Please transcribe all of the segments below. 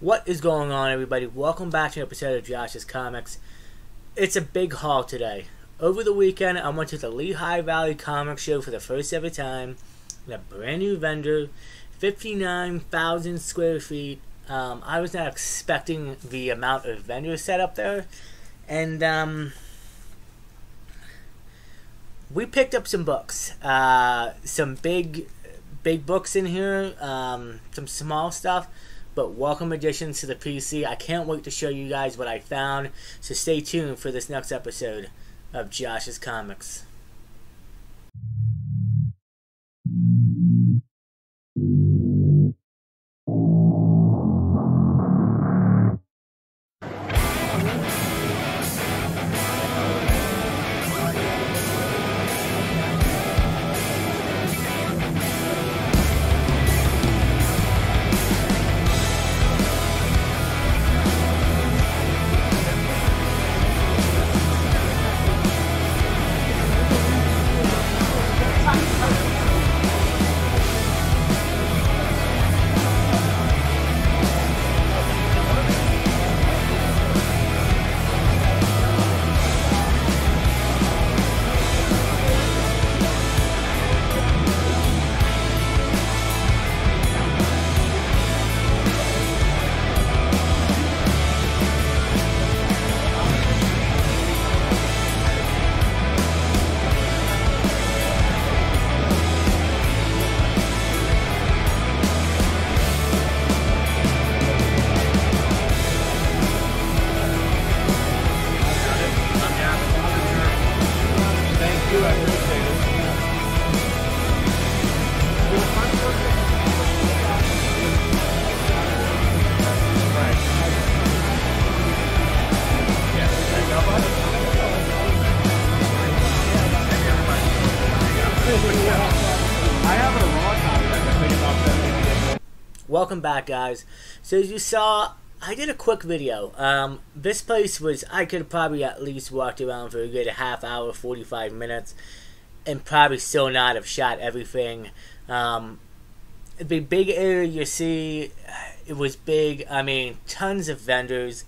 What is going on, everybody? Welcome back to an episode of Josh's Comics. It's a big haul today. Over the weekend, I went to the Lehigh Valley comic show for the first ever time. A brand new vendor, 59,000 square feet. I was not expecting the amount of vendors set up there. And we picked up some books. Some big books in here. Some small stuff. But welcome additions to the PC. I can't wait to show you guys what I found. So stay tuned for this next episode of Josh's Comics. Welcome back, guys. So as you saw, I did a quick video. This place was, I could have probably at least walked around for a good half hour, 45 minutes, and probably still not have shot everything. The big area you see, it was big. I mean, tons of vendors.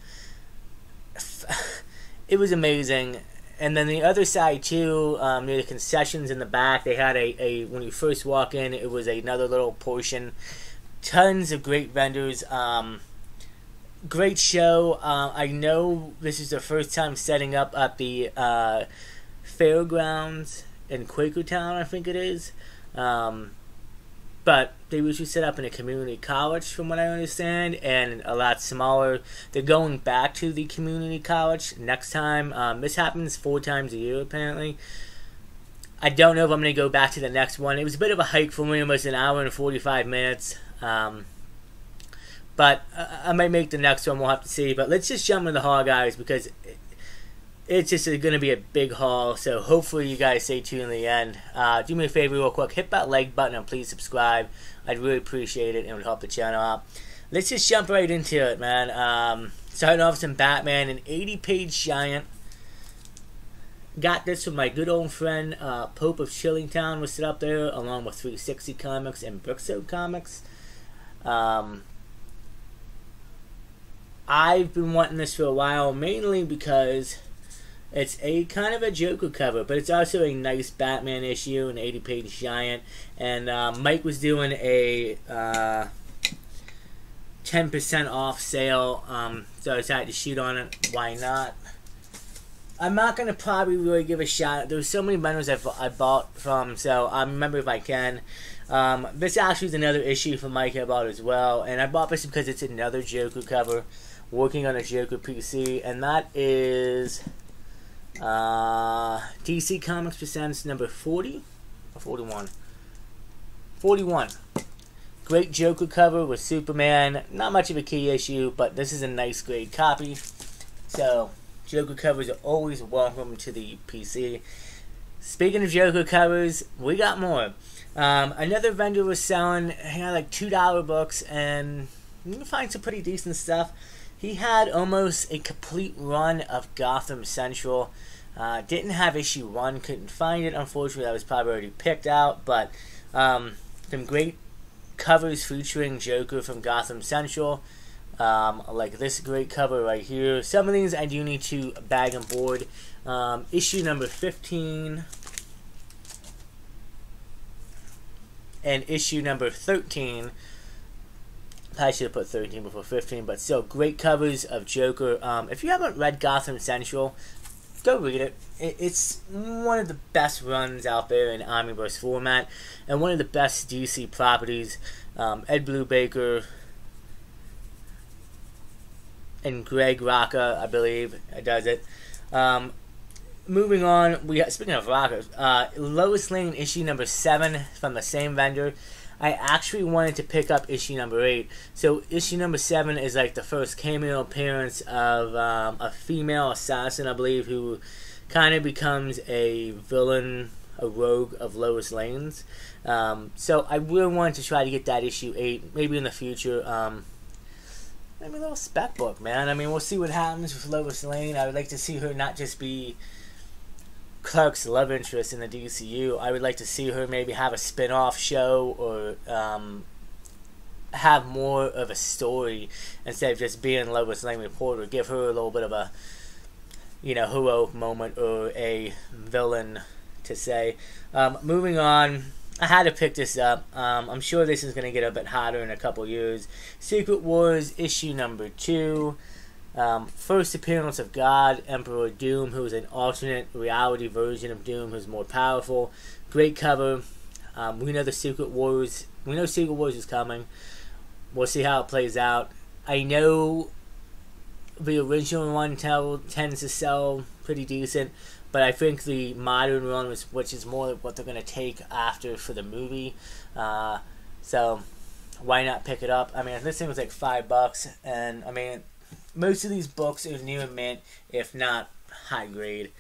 It was amazing. And then the other side too, near the concessions in the back, they had a when you first walk in, it was another little portion. Tons of great vendors. Great show. I know this is their first time setting up at the fairgrounds in Quakertown, I think it is. But they usually set up in a community college, from what I understand, and a lot smaller. They're going back to the community college next time. This happens 4 times a year, apparently. I don't know if I'm going to go back to the next one. It was a bit of a hike for me, almost an hour and 45 minutes. But I might make the next one. We'll have to see. But let's just jump into the haul, guys, because it's just going to be a big haul. So hopefully you guys stay tuned to the end. Do me a favor real quick. Hit that like button and please subscribe. I'd really appreciate it and it would help the channel out. Let's just jump right into it, man. Starting off with some Batman, an 80-page giant. Got this from my good old friend Pope of Chillingtown, was set up there, along with 360 Comics and Brickstone Comics. I've been wanting this for a while, mainly because it's a kind of a Joker cover, but it's also a nice Batman issue, an 80-page giant. And Mike was doing a 10% off sale, so I decided to shoot on it. Why not? I'm not going to probably really give a shot. There's so many bundles I bought from, so I remember if I can. This actually is another issue from Mike I bought as well, and I bought this because it's another Joker cover, working on a Joker PC, and that is DC Comics Presents number 40 or 41. 41. Great Joker cover with Superman. Not much of a key issue, but this is a nice grade copy. So Joker covers are always welcome to the PC. Speaking of Joker covers, we got more. Another vendor was selling, like $2 books, and you can find some pretty decent stuff. He had almost a complete run of Gotham Central. Didn't have issue 1, couldn't find it. Unfortunately, that was probably already picked out. But some great covers featuring Joker from Gotham Central. Like this great cover right here. Some of these I do need to bag and board. Issue number 15 and issue number 13. I should have put 13 before 15, but still great covers of Joker. If you haven't read Gotham Central, go read it. It's one of the best runs out there in omnibus format, and one of the best DC properties. Ed Brubaker and Greg Rucka, I believe, does it. Moving on, we got, speaking of rockers, Lois Lane issue number 7 from the same vendor. I actually wanted to pick up issue number 8. So issue number 7 is like the first cameo appearance of a female assassin, I believe, who kind of becomes a villain, a rogue of Lois Lane's. So I really wanted to try to get that issue 8, maybe in the future. Maybe a little spec book, man. I mean, we'll see what happens with Lois Lane. I would like to see her not just be Clark's love interest in the DCU. I would like to see her maybe have a spin-off show, or have more of a story instead of just being Lois Lane reporter. Give her a little bit of a, you know, heroic moment, or a villain to say. Moving on, I had to pick this up. I'm sure this is going to get a bit hotter in a couple years. Secret Wars issue number 2. First appearance of God, Emperor Doom, who is an alternate reality version of Doom, who's more powerful. Great cover. We know the Secret Wars. We know Secret Wars is coming. We'll see how it plays out. I know the original one tends to sell pretty decent, but I think the modern one, which is more what they're going to take after for the movie, so why not pick it up? I mean, this thing was like $5, and I mean, most of these books are near mint, if not high grade.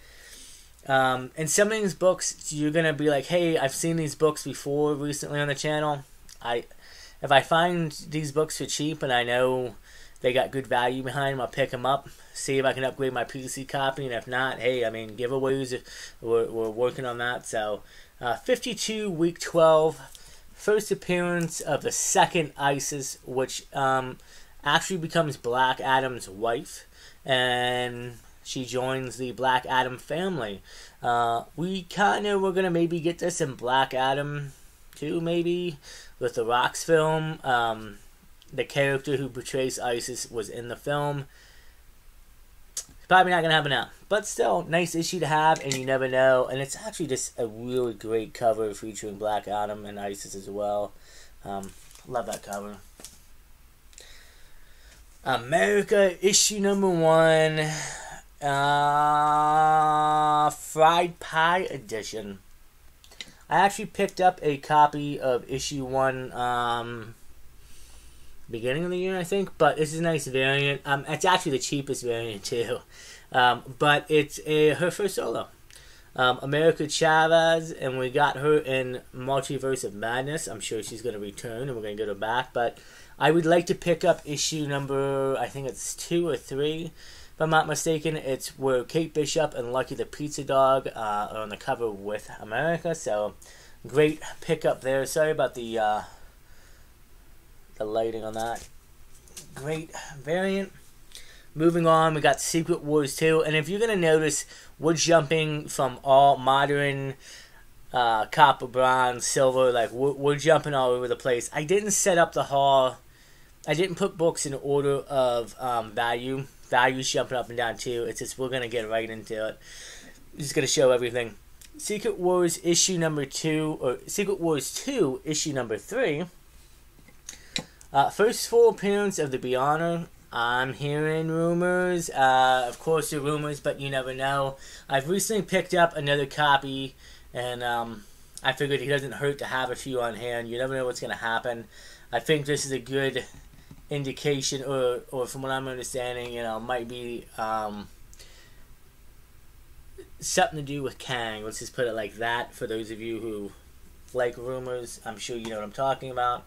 And some of these books, you're going to be like, hey, I've seen these books before recently on the channel. If I find these books for cheap and I know they got good value behind them, I'll pick them up, see if I can upgrade my PC copy, and if not, hey, I mean, giveaways, we're working on that. So, 52, week 12, first appearance of the second Isis, which actually becomes Black Adam's wife, and she joins the Black Adam family. We kind of were going to maybe get this in Black Adam 2, maybe, with the Rock's film. The character who portrays Isis was in the film. Probably not going to happen now. But still, nice issue to have, and you never know. And it's actually just a really great cover featuring Black Adam and Isis as well. Love that cover. America, issue number 1. Fried Pie edition. I actually picked up a copy of issue 1 beginning of the year, I think, but this is a nice variant. It's actually the cheapest variant too, but it's her first solo, America Chavez, and we got her in Multiverse of Madness. I'm sure she's going to return, and we're going to get her back, but I would like to pick up issue number, I think it's 2 or 3, if I'm not mistaken. It's where Kate Bishop and Lucky the Pizza Dog are on the cover with America, so great pickup there. Sorry about the lighting on that. Great variant. Moving on, we got Secret Wars 2, and if you're going to notice, we're jumping from all modern, copper, bronze, silver, like we're jumping all over the place. I didn't set up the haul. I didn't put books in order of value. Value's jumping up and down too. It's just we're going to get right into it. Just going to show everything. Secret Wars issue number 2, or Secret Wars 2 issue number 3. First full appearance of the Beyonder. I'm hearing rumors. Of course, they're rumors, but you never know. I've recently picked up another copy, and I figured it doesn't hurt to have a few on hand. You never know what's going to happen. I think this is a good indication, or from what I'm understanding, you know, might be something to do with Kang. Let's just put it like that. For those of you who like rumors, I'm sure you know what I'm talking about.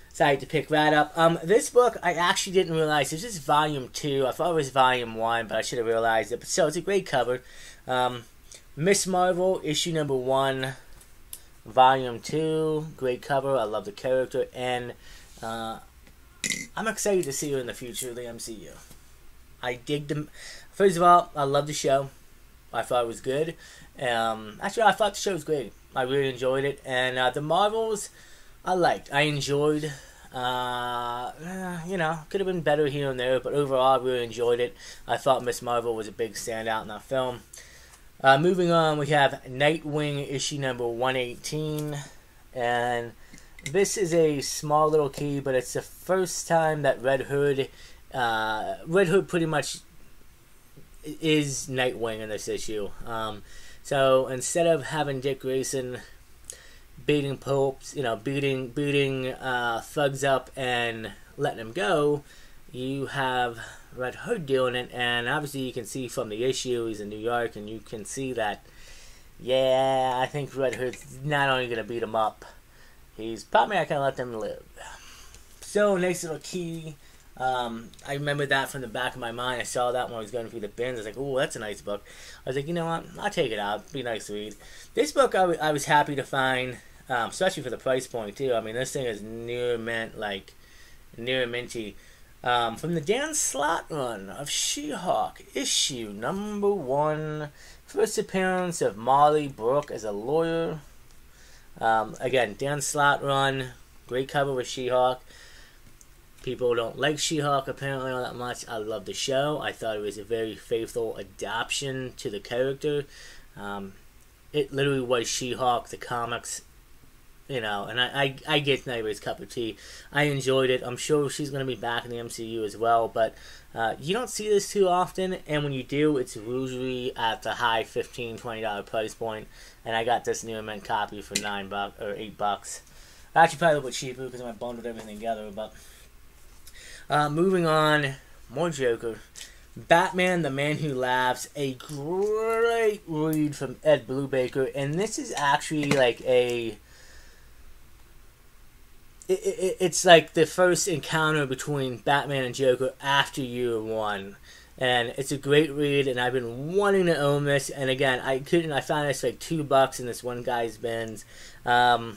Decided to pick that up. This book, I actually didn't realize. This is volume 2. I thought it was volume 1, but I should have realized it. But so, it's a great cover. Miss Marvel, issue number 1, volume 2. Great cover. I love the character. And I'm excited to see her in the future of the MCU. I dig them. First of all, I love the show. I thought it was good. Actually, I thought the show was great. I really enjoyed it. And the Marvels, I liked. I enjoyed. You know, could have been better here and there, but overall, I really enjoyed it. I thought Miss Marvel was a big standout in that film. Moving on, we have Nightwing issue number 118. And this is a small little key, but it's the first time that Red Hood pretty much is Nightwing in this issue. So instead of having Dick Grayson beating popes, you know, beating thugs up and letting them go, you have Red Hood doing it, and obviously you can see from the issue he's in New York, and you can see that, yeah, I think Red Hood's not only going to beat him up, he's probably not going to let them live. So, nice little key. I remember that from the back of my mind. I saw that when I was going through the bins. I was like, oh, that's a nice book. I was like, you know what? I'll take it out. It'd be nice to read. This book I was happy to find, especially for the price point, too. I mean, this thing is near mint, like, near minty. From the Dan Slott run of She-Hulk, issue number 1. First appearance of Molly Brooke as a lawyer. Again, Dan Slott run. Great cover with She-Hulk. People don't like She-Hulk apparently all that much. I love the show. I thought it was a very faithful adaptation to the character. It literally was She-Hulk, the comics, you know, and I get anybody's cup of tea. I enjoyed it. I'm sure she's going to be back in the MCU as well, but you don't see this too often, and when you do, it's usually at the high $15, $20 price point, and I got this new mint copy for $9 or $8. Actually, probably a little bit cheaper because I bundled everything together, but moving on, more Joker. Batman, the Man Who Laughs, a great read from Ed Brubaker, and this is actually like it's like the first encounter between Batman and Joker after year 1. And it's a great read, and I've been wanting to own this, and again, I found this like $2 in this one guy's bins. No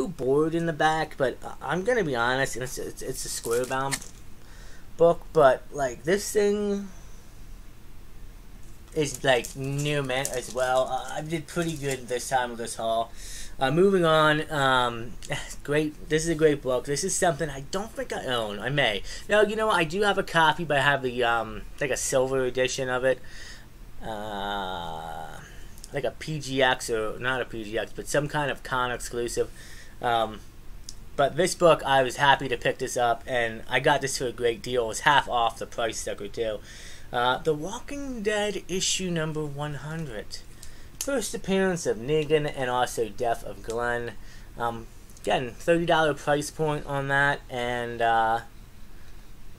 board in the back, but I'm gonna be honest, and it's a square bound book, but like this thing is like near mint as well. I did pretty good this time with this haul. Moving on, great. This is a great book. This is something I don't think I own. I may. Now, you know what? I do have a copy, but I have the like a silver edition of it. Like a PGX, or not a PGX, but some kind of con exclusive. But this book, I was happy to pick this up, and I got this for a great deal. It was half off the price sticker too. The Walking Dead issue number 100. First appearance of Negan and also death of Glenn. Again, $30 price point on that, and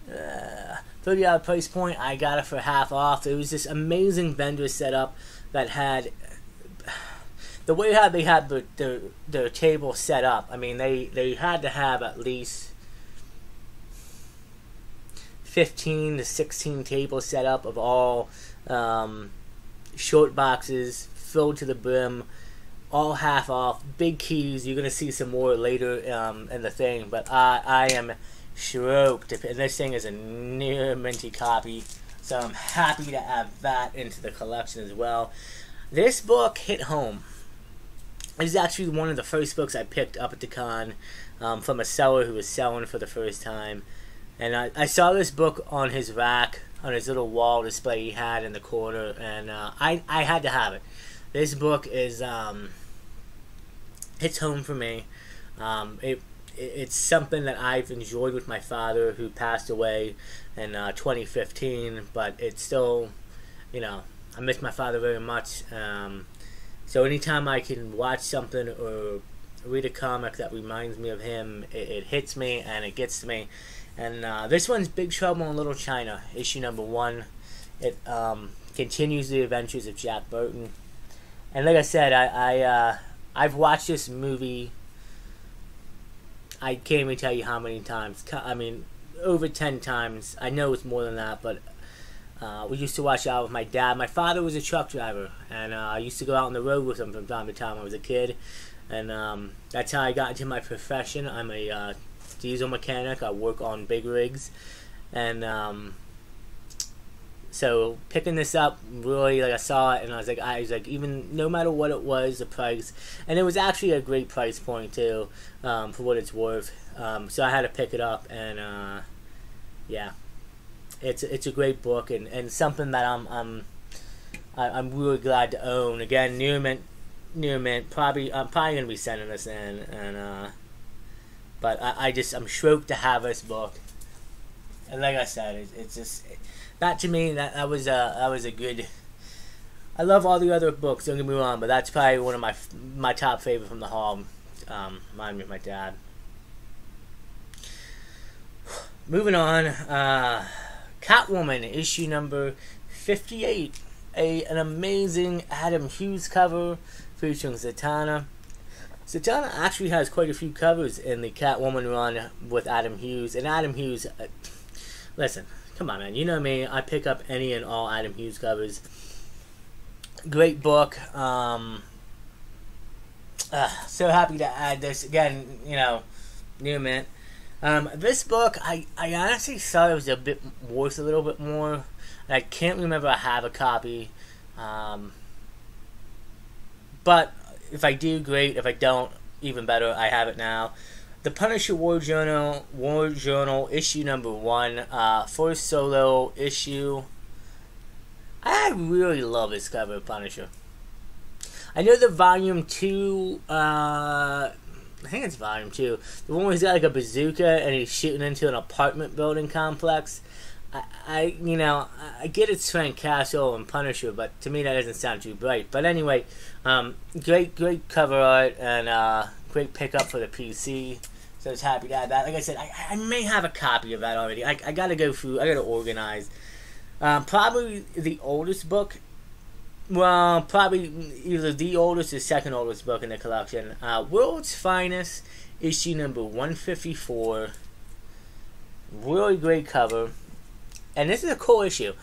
$30 price point. I got it for half off. It was this amazing vendor setup that had the way how they had their table set up. I mean, they had to have at least 15 to 16 tables set up of all short boxes filled to the brim, all half off, big keys. You're gonna see some more later in the thing, but I am stoked. And this thing is a near minty copy, so I'm happy to add that into the collection as well. This book hit home. This is actually one of the first books I picked up at the con from a seller who was selling for the first time. And I saw this book on his rack, on his little wall display he had in the corner, and I had to have it. This book is hits home for me. It's something that I've enjoyed with my father, who passed away in 2015, but it's still, you know, I miss my father very much. So anytime I can watch something or read a comic that reminds me of him, it hits me and it gets to me. And this one's Big Trouble in Little China, issue number 1. It continues the adventures of Jack Burton. And like I said, I've watched this movie, I can't even tell you how many times. I mean, over 10 times. I know it's more than that, but we used to watch it out with my dad. My father was a truck driver, and I used to go out on the road with him from time to time when I was a kid. And that's how I got into my profession. I'm a diesel mechanic. I work on big rigs, and so picking this up, really, like, I saw it and I was like, even no matter what it was, the price, and it was actually a great price point too, for what it's worth. So I had to pick it up, and yeah, it's a great book, and something that I'm really glad to own. Again, near mint. I'm probably gonna be sending this in, and but I'm stoked to have this book. And like I said, it's just that, to me, that was a good. I love all the other books, don't get me wrong, but that's probably one of my top favorite from the haul. Remind me of my dad. Moving on, Catwoman issue number 58, an amazing Adam Hughes cover featuring Zatanna. Zatanna actually has quite a few covers in the Catwoman run with Adam Hughes, and Adam Hughes, listen, come on, man, you know me, I pick up any and all Adam Hughes covers. Great book. So happy to add this again, new mint. This book, I honestly thought it was a bit worth a little bit more. I can't remember I have a copy. But if I do, great. If I don't, even better. I have it now. The Punisher War Journal issue number 1, first solo issue. I really love this cover of Punisher. I know the volume 2, I think it's volume 2, the one where he's got like a bazooka and he's shooting into an apartment building complex. I get it's Frank Castle and Punisher, but to me that doesn't sound too bright. But anyway, great cover art, and great pickup for the PC. So I was happy to add that. Like I said, I may have a copy of that already. I gotta go through. I gotta organize. Probably the oldest book. Well, probably either the oldest or second oldest book in the collection. World's Finest, issue number 154. Really great cover. And this is a cool issue.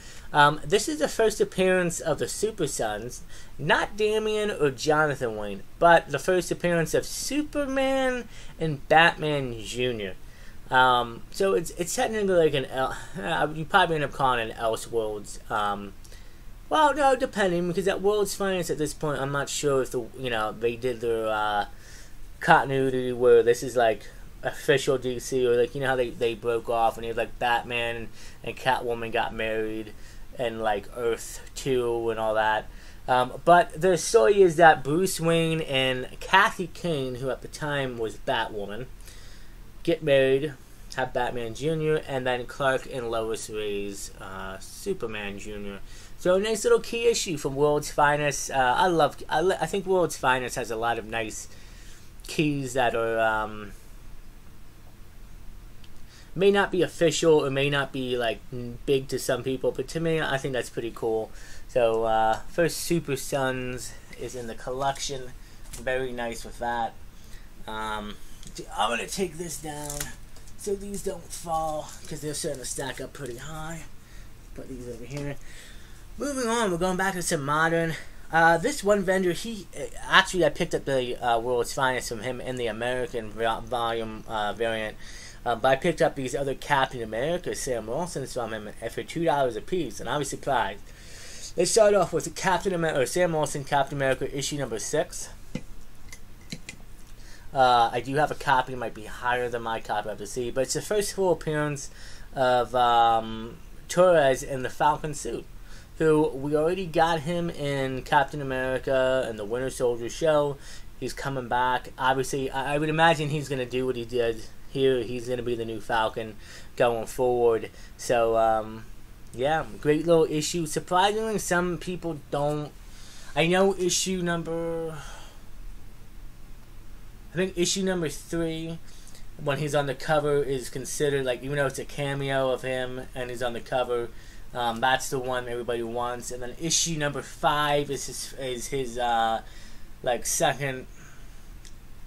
This is the first appearance of the Super Sons, not Damian or Jonathan Wayne, but the first appearance of Superman and Batman Jr. So it's technically like you probably end up calling it an Elseworlds. Well, no, depending, because at World's Finest at this point, I'm not sure if they did their continuity where this is like official DC, or like how they broke off and you have like Batman and Catwoman got married and like Earth 2 and all that. But the story is that Bruce Wayne and Kathy Kane, who at the time was Batwoman, get married, have Batman Jr., and then Clark and Lois raise Superman Jr. So a nice little key issue from World's Finest. I think World's Finest has a lot of nice keys that are may not be official or may not be like big to some people, but to me, I think that's pretty cool. So first Super Sons is in the collection. Very nice with that. I'm gonna take this down so these don't fall because they're starting to stack up pretty high. Put these over here. Moving on, we're going back to some modern. This one vendor, actually I picked up the World's Finest from him in the American volume variant. But I picked up these other Captain America Sam Wilson's from him for $2 a piece, and I was surprised. They start off with Sam Wilson Captain America issue number 6. I do have a copy, it might be higher than my copy, I have to see, but it's the first full appearance of Torres in the Falcon suit, who we already got him in Captain America and the Winter Soldier show. He's coming back. Obviously, I would imagine he's going to do what he did here. He's going to be the new Falcon going forward. So, yeah, great little issue. Surprisingly, some people don't. I know issue number 3, when he's on the cover, is considered, like, even though it's a cameo of him and he's on the cover, that's the one everybody wants. And then issue number 5 is his like second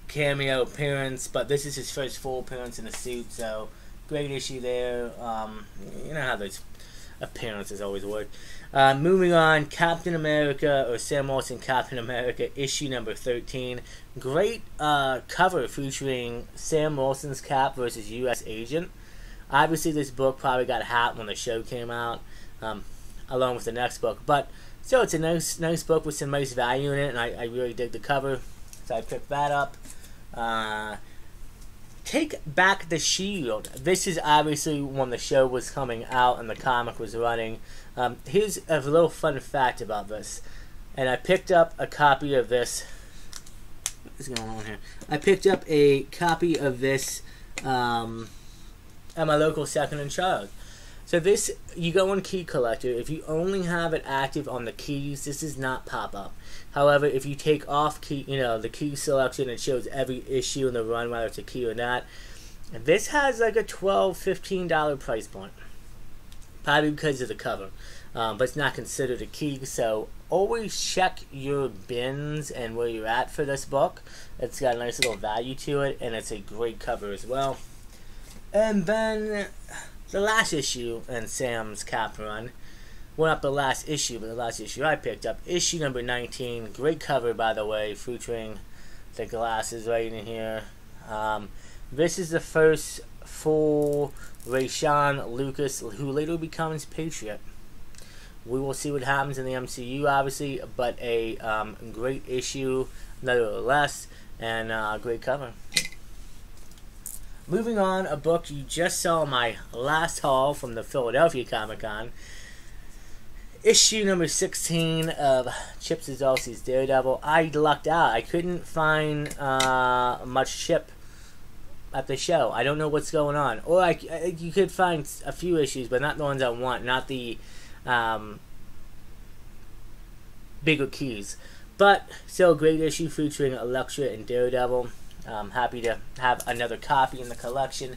cameo appearance, but this is his first full appearance in a suit, so great issue there. You know how those, appearances always work. Moving on, Captain America, or Sam Wilson Captain America, issue number 13. Great cover featuring Sam Wilson's Cap versus U.S. Agent. Obviously, this book probably got hot when the show came out, along with the next book. But still, it's a nice book with some nice value in it, and I really dig the cover, so I picked that up. Take Back the Shield. This is obviously when the show was coming out and the comic was running. Here's a little fun fact about this, and I picked up a copy of this. What is going on here? I picked up a copy of this at my local Second and Child. So this, you go on Key Collector. If you only have it active on the keys, this does not pop up. However, if you take off key, the key selection, it shows every issue in the run, whether it's a key or not. And this has like a $12, $15 price point, probably because of the cover, but it's not considered a key. So always check your bins and where you're at for this book. It's got a nice little value to it, and it's a great cover as well. And then the last issue in Sam's Cap run. Well, not the last issue, but the last issue I picked up. Issue number 19. Great cover, by the way, featuring the glasses right in here. This is the first full Rayshawn Lucas, who later becomes Patriot. We will see what happens in the MCU, obviously, but a great issue, nevertheless, and great cover. Moving on, a book you just saw my last haul from the Philadelphia Comic-Con. Issue number 16 of Chip Zdarsky's Daredevil. I lucked out. I couldn't find much Chip at the show. I don't know what's going on. Or you could find a few issues, but not the ones I want. Not the bigger keys. But still a great issue featuring Elektra and Daredevil. I'm happy to have another copy in the collection.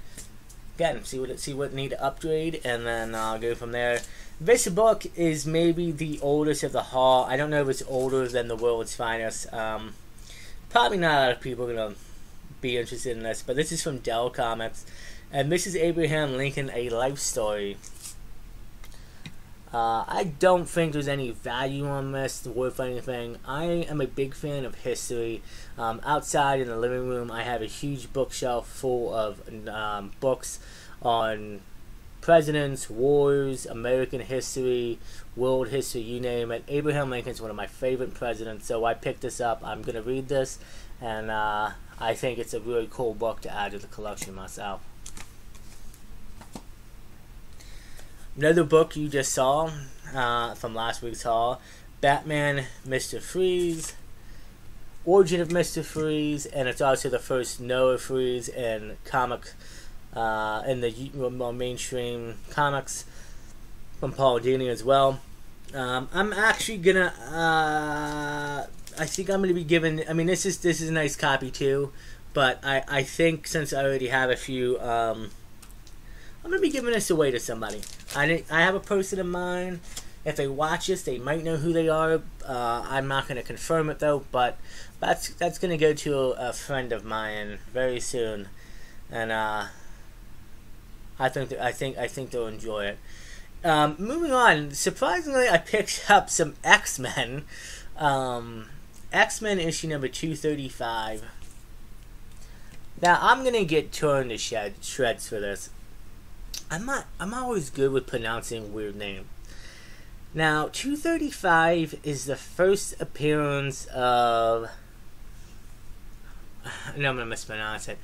Again, see what need to upgrade, and then I'll go from there. This book is maybe the oldest of the haul. I don't know if it's older than The World's Finest. Probably not a lot of people are going to be interested in this, but this is from Dell Comics, and this is Abraham Lincoln, A Life Story. I don't think there's any value on this, worth anything. I am a big fan of history. Outside in the living room, I have a huge bookshelf full of books on presidents, wars, American history, world history, you name it. Abraham Lincoln's one of my favorite presidents, so I picked this up. I'm going to read this, and I think it's a really cool book to add to the collection myself. Another book you just saw from last week's haul, Batman Mr. Freeze, Origin of Mr. Freeze, and it's also the first Noah Freeze in comic, in the mainstream comics from Paul Dini as well. I'm actually gonna, I think I'm gonna be given. I mean, this is a nice copy too, but I think since I already have a few, I'm going to be giving this away to somebody. I have a person in mind. If they watch this, they might know who they are. I'm not going to confirm it though, but that's going to go to a friend of mine very soon, and I think they'll enjoy it. Moving on, surprisingly, I picked up some X-Men. X-Men issue number 235. Now I'm going to get torn to shreds for this. I'm always good with pronouncing weird names. Now, 235 is the first appearance of... No, I'm going to mispronounce it.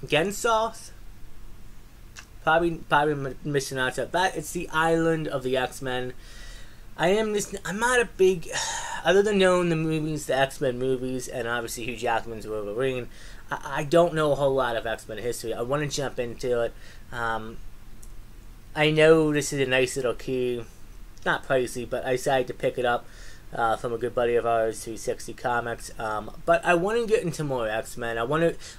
Gensoth? Probably mispronounced it. But it's the island of the X-Men. I'm not a big... Other than knowing the movies, the X-Men movies, and obviously Hugh Jackman's Wolverine, I don't know a whole lot of X-Men history. I want to jump into it. I know this is a nice little key. Not pricey, but I decided to pick it up from a good buddy of ours, 360 Comics. But I want to get into more X-Men.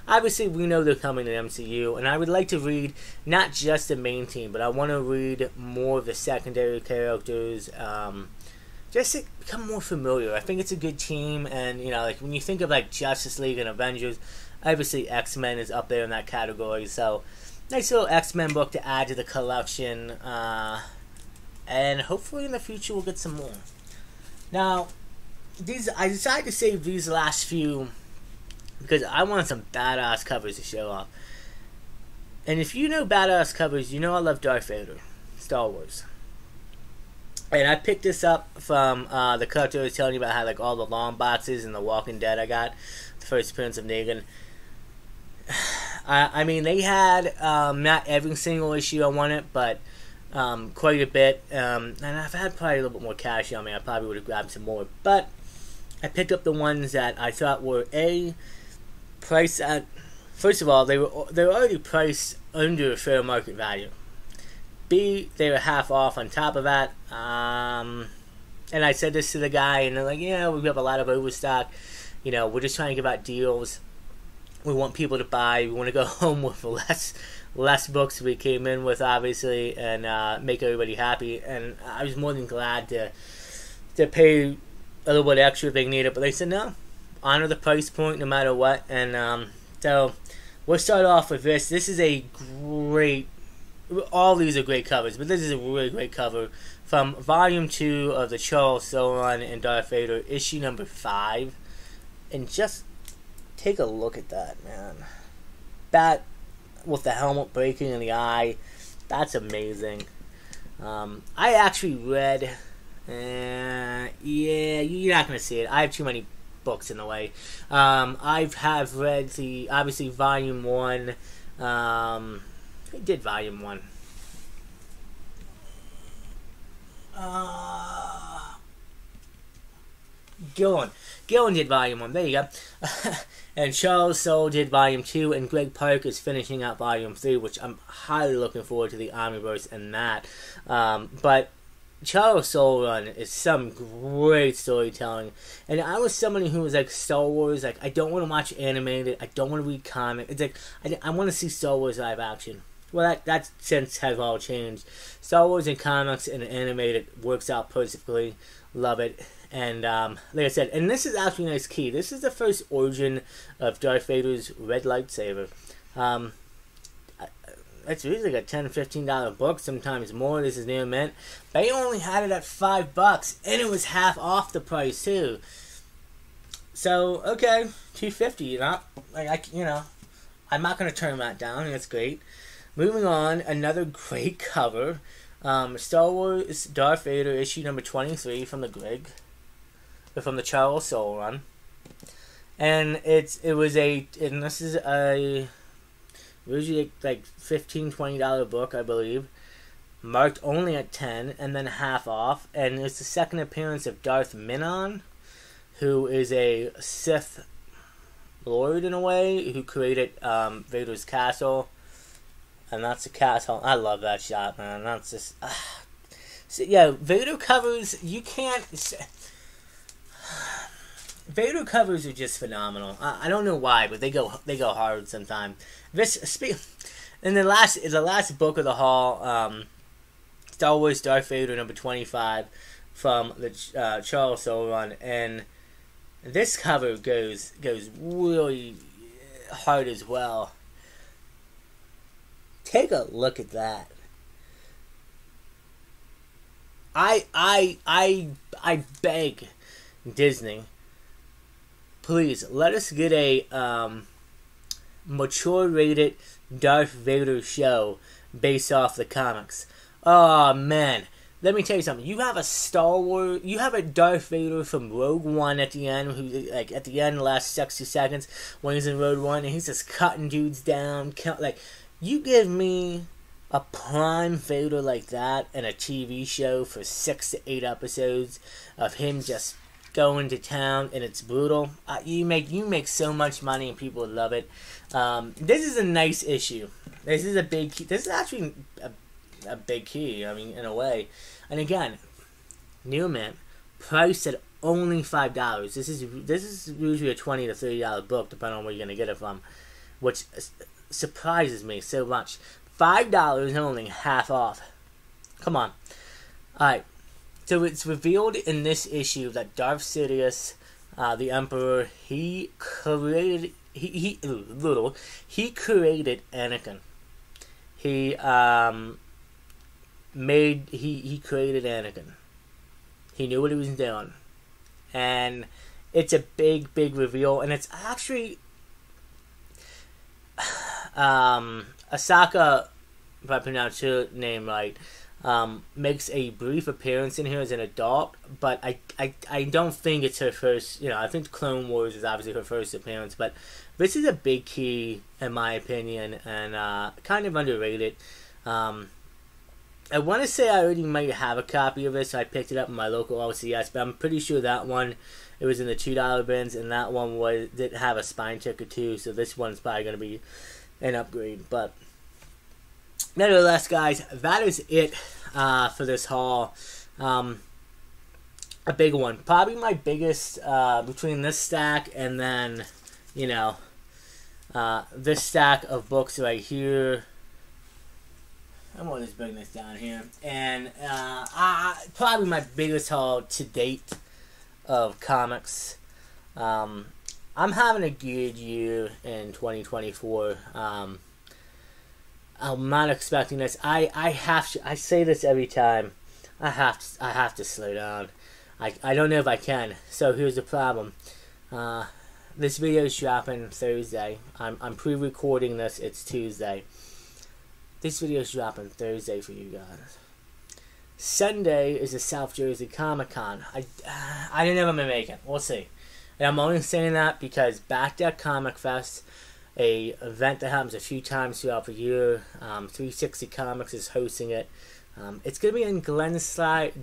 Obviously, we know they're coming to the MCU, and I would like to read not just the main team, but I want to read more of the secondary characters. Just to become more familiar. I think it's a good team, and like when you think of like Justice League and Avengers, Obviously, X-Men is up there in that category, so nice little X-Men book to add to the collection. And hopefully in the future we'll get some more. Now, I decided to save these last few because I want some badass covers to show off. And if you know badass covers, you know I love Darth Vader, Star Wars. And I picked this up from the collector I was telling you about, how like all the long boxes and The Walking Dead I got, the first appearance of Negan. I mean, they had not every single issue I wanted, but quite a bit. And I've had probably a little bit more cash on me. I probably would have grabbed some more. But I picked up the ones that I thought were priced at. First of all, they were already priced under fair market value. B, they were half off on top of that. And I said this to the guy, and they're like, "Yeah, we have a lot of overstock. You know, we're just trying to give out deals. We want people to buy. We want to go home with less books we came in with, obviously, and make everybody happy." And I was more than glad to pay a little bit extra if they needed. But they said no, honor the price point no matter what. And so we'll start off with this. This is a great. All these are great covers, but this is a really great cover from Volume 2 of the Charles Soron and Darth Vader, issue number 5. And just take a look at that, man. That, with the helmet breaking in the eye, that's amazing. I actually read, yeah, you're not going to see it. I have too many books in the way. I have read obviously Volume 1, I did Volume 1. Gillen did Volume 1. There you go. And Charles Soule did Volume 2, and Greg Park is finishing out Volume 3, which I'm highly looking forward to the Omniverse and that. But Charles Soule run is some great storytelling. And I was somebody who was like, Star Wars, like, I don't want to watch animated, I don't want to read comics. It's like, I want to see Star Wars live action. Well, that sense has all changed. Star Wars and comics and animated works out perfectly. Love it. And like I said, and this is actually a nice key. This is the first origin of Darth Vader's red lightsaber. It's usually like a $10, $15 book, sometimes more. This is near mint. They only had it at $5, and it was half off the price too. So okay, $2.50. You know, I'm not gonna turn that down. That's great. Moving on, another great cover, Star Wars Darth Vader issue number 23 from the Charles Soule run, and this is a usually like $15, $20 book, I believe, marked only at $10 and then half off, and it's the second appearance of Darth Minon, who is a Sith Lord in a way, who created Vader's castle. And that's the castle. I love that shot, man. That's just... So, yeah, Vader covers, you can't... Vader covers are just phenomenal. I don't know why, but they go hard sometimes. In the last book of the haul, Star Wars Darth Vader number 25 from the Charles Soule run, and this cover goes really hard as well. Take a look at that. I beg Disney, please let us get a mature rated Darth Vader show based off the comics. Oh man, let me tell you something. You have a Darth Vader from Rogue One at the end, who, like, at the end, the last 60 seconds when he's in Rogue One, and he's just cutting dudes down, you give me a prime Vader like that and a TV show for 6 to 8 episodes of him just going to town, and it's brutal. You make so much money, and people love it. This is a nice issue. This is a big key. This is actually a big key. I mean, in a way. And again, new mint, priced at only $5. This is usually a $20 to $30 book, depending on where you're gonna get it from, which surprises me so much. $5 and only half off. Come on. Alright. So it's revealed in this issue that Darth Sidious, the Emperor, he created he created Anakin. He created Anakin. He knew what he was doing, and it's a big reveal, and it's actually Asaka, if I pronounce her name right, makes a brief appearance in here as an adult, but I don't think it's her first. I think Clone Wars is obviously her first appearance, but this is a big key in my opinion, and kind of underrated. I want to say I already might have a copy of this, so I picked it up in my local LCS, but I'm pretty sure that one, it was in the $2 bins, and that one didn't have a spine checker too, so this one's probably going to be an upgrade. But nevertheless, guys, that is it for this haul. A big one. Probably my biggest between this stack and then, this stack of books right here. I'm going to just bring this down here. And probably my biggest haul to date of comics. I'm having a good year in 2024. I'm not expecting this. I say this every time. I have to slow down. I don't know if I can. So here's the problem. This video is dropping Thursday. I'm pre-recording this. It's Tuesday. This video is dropping Thursday for you guys. Sunday is the South Jersey Comic Con. I don't know if I'm gonna make it. We'll see. And I'm only saying that because Back Deck Comic Fest, a event that happens a few times throughout the year. 360 Comics is hosting it. It's gonna be in Glenslide,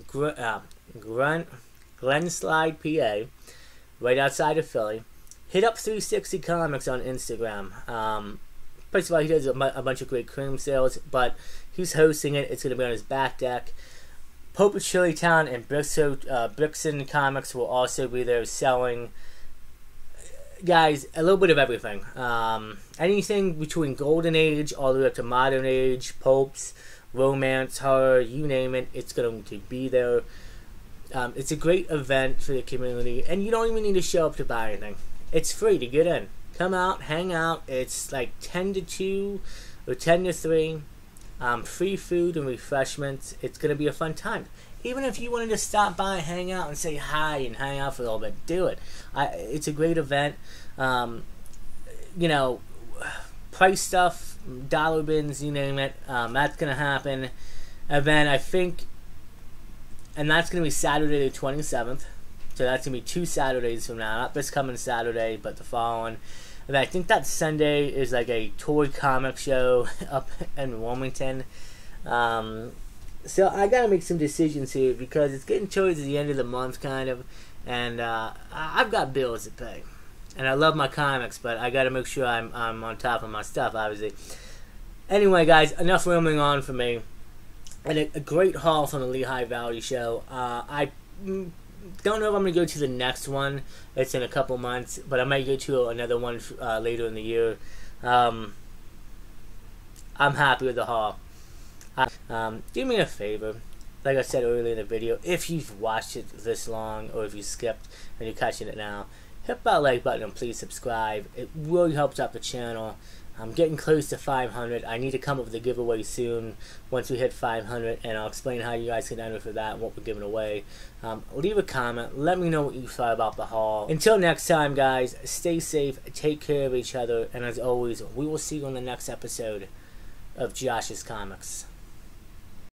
PA, right outside of Philly. Hit up 360 Comics on Instagram. First of all, he does a bunch of great cream sales, but he's hosting it. It's going to be on his back deck. Pope of Chilitown and Brixton Comics will also be there selling. Guys, a little bit of everything. Anything between Golden Age all the way up to Modern Age, Popes, romance, horror, you name it, it's going to be there. It's a great event for the community, and you don't even need to show up to buy anything. It's free to get in. Come out, hang out. It's like 10 to 2 or 10 to 3. Free food and refreshments. It's going to be a fun time. Even if you wanted to stop by, hang out, and say hi and hang out for a little bit, do it. It's a great event. Price stuff, dollar bins, you name it. That's going to happen. And then I think, and that's going to be Saturday the 27th. So that's going to be 2 Saturdays from now. Not this coming Saturday, but the following. And I think that Sunday is like a toy comic show up in Wilmington. So I got to make some decisions here because it's getting towards the end of the month kind of. And I've got bills to pay. And I love my comics, but I got to make sure I'm on top of my stuff, obviously. Anyway, guys, enough rambling on for me. And a great haul from the Lehigh Valley show. I don't know if I'm going to go to the next one. It's in a couple months, but I might go to another one later in the year. I'm happy with the haul. Do me a favor. Like I said earlier in the video, if you've watched it this long or if you skipped and you're catching it now, hit that like button and please subscribe. It really helps out the channel. I'm getting close to 500. I need to come up with a giveaway soon once we hit 500, and I'll explain how you guys can enter for that and what we're giving away. Leave a comment. Let me know what you thought about the haul. Until next time, guys, stay safe, take care of each other, and as always, we will see you on the next episode of Josh's Comics.